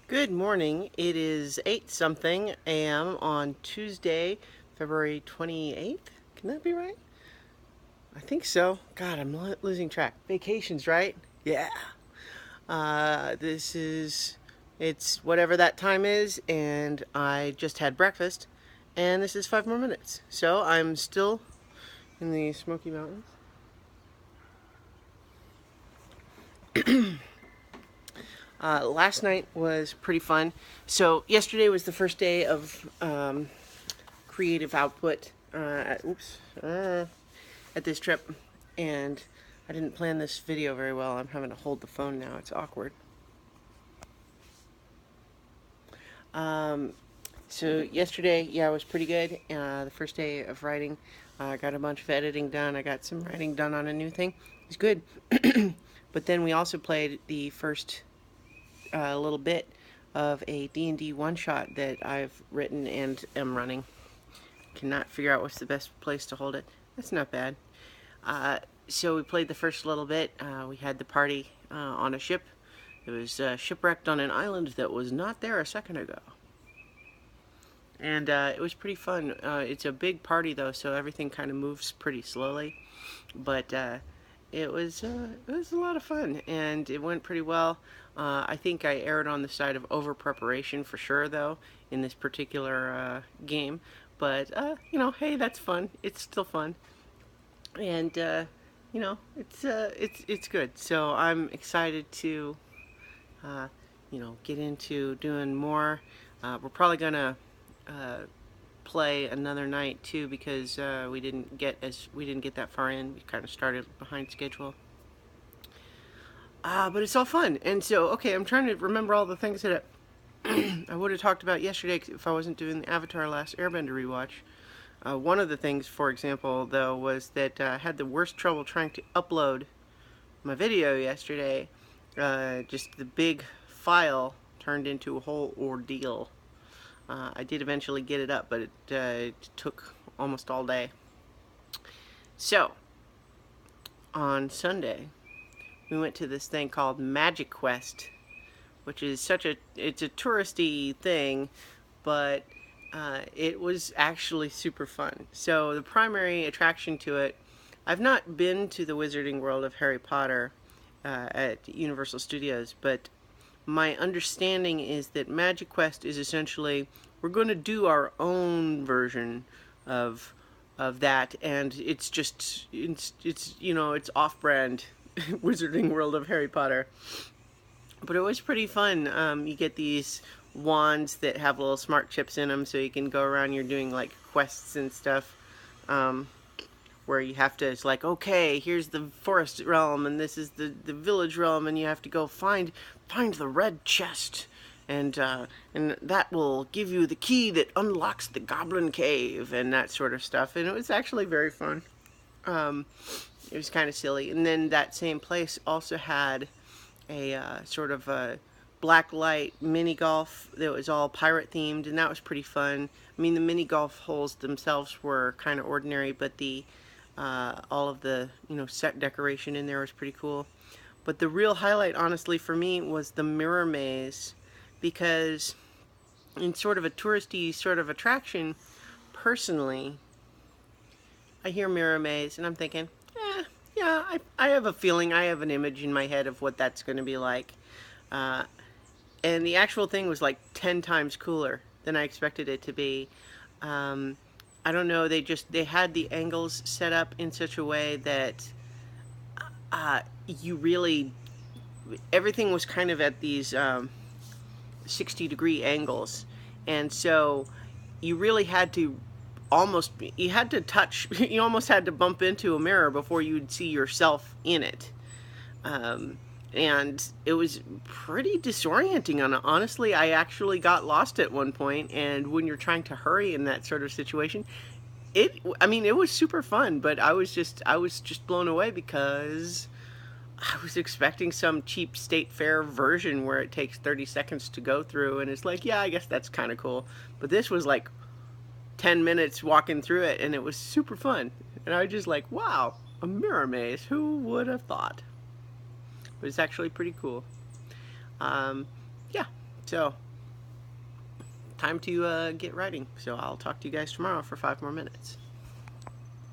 Good morning. It is 8 something a.m. on Tuesday, February 28th. Can that be right? I think so. God, I'm losing track. Vacations, right? Yeah. It's whatever that time is, and I just had breakfast, and this is 5 more minutes. So I'm still in the Smoky Mountains. Last night was pretty fun. So yesterday was the first day of creative output at this trip, and I didn't plan this video very well. I'm having to hold the phone now. It's awkward. So yesterday, yeah, was pretty good. The first day of writing, I got a bunch of editing done. I got some writing done on a new thing. It was good. But then we also played the first little bit of a D&D one-shot that I've written and am running. Cannot figure out what's the best place to hold it. That's not bad. So we played the first little bit. We had the party on a ship. It was shipwrecked on an island that was not there a second ago. And it was pretty fun. It's a big party though, so everything kind of moves pretty slowly. But it was a lot of fun, and it went pretty well. I think I erred on the side of over preparation for sure, though, in this particular game. But hey, that's fun. It's still fun, and it's good. So I'm excited to get into doing more. We're probably gonna play another night too, because we didn't get that far in. We kind of started behind schedule. But it's all fun, and so okay, I'm trying to remember all the things that I would have talked about yesterday if I wasn't doing the Avatar: Last Airbender rewatch. One of the things, for example, though, was that I had the worst trouble trying to upload my video yesterday. Just the big file turned into a whole ordeal. I did eventually get it up, but it took almost all day. So, on Sunday, we went to this thing called Magic Quest, which is it's a touristy thing, but it was actually super fun. So the primary attraction to it, I've not been to the Wizarding World of Harry Potter at Universal Studios, but my understanding is that Magic Quest is essentially, we're going to do our own version of that, and it's just it's off-brand Wizarding World of Harry Potter. But it was pretty fun. You get these wands that have little smart chips in them, so you can go around. You're doing like quests and stuff, where you have to. It's like, okay, here's the forest realm, and this is the village realm, and you have to go find the red chest, and that will give you the key that unlocks the goblin cave and that sort of stuff. And it was actually very fun. It was kind of silly. And then that same place also had a sort of a black light mini golf that was all pirate themed, and that was pretty fun. I mean, the mini golf holes themselves were kind of ordinary, but the all of the set decoration in there was pretty cool. But the real highlight, honestly, for me was the mirror maze, because in sort of a touristy sort of attraction, personally, I hear mirror maze and I'm thinking, yeah, I have a feeling, I have an image in my head of what that's going to be like. And the actual thing was like 10 times cooler than I expected it to be. I don't know, they had the angles set up in such a way that everything was kind of at these 60-degree angles. And so you really had to you almost had to bump into a mirror before you'd see yourself in it. And it was pretty disorienting. And honestly, I actually got lost at one point, and when you're trying to hurry in that sort of situation, it was super fun, but I was just blown away, because I was expecting some cheap State Fair version where it takes 30 seconds to go through, and it's like, yeah, I guess that's kind of cool. But this was like 10 minutes walking through it, and it was super fun. And I was just like, wow, a mirror maze, who would have thought? But it's actually pretty cool. Yeah, So, time to get writing. So I'll talk to you guys tomorrow for 5 more minutes.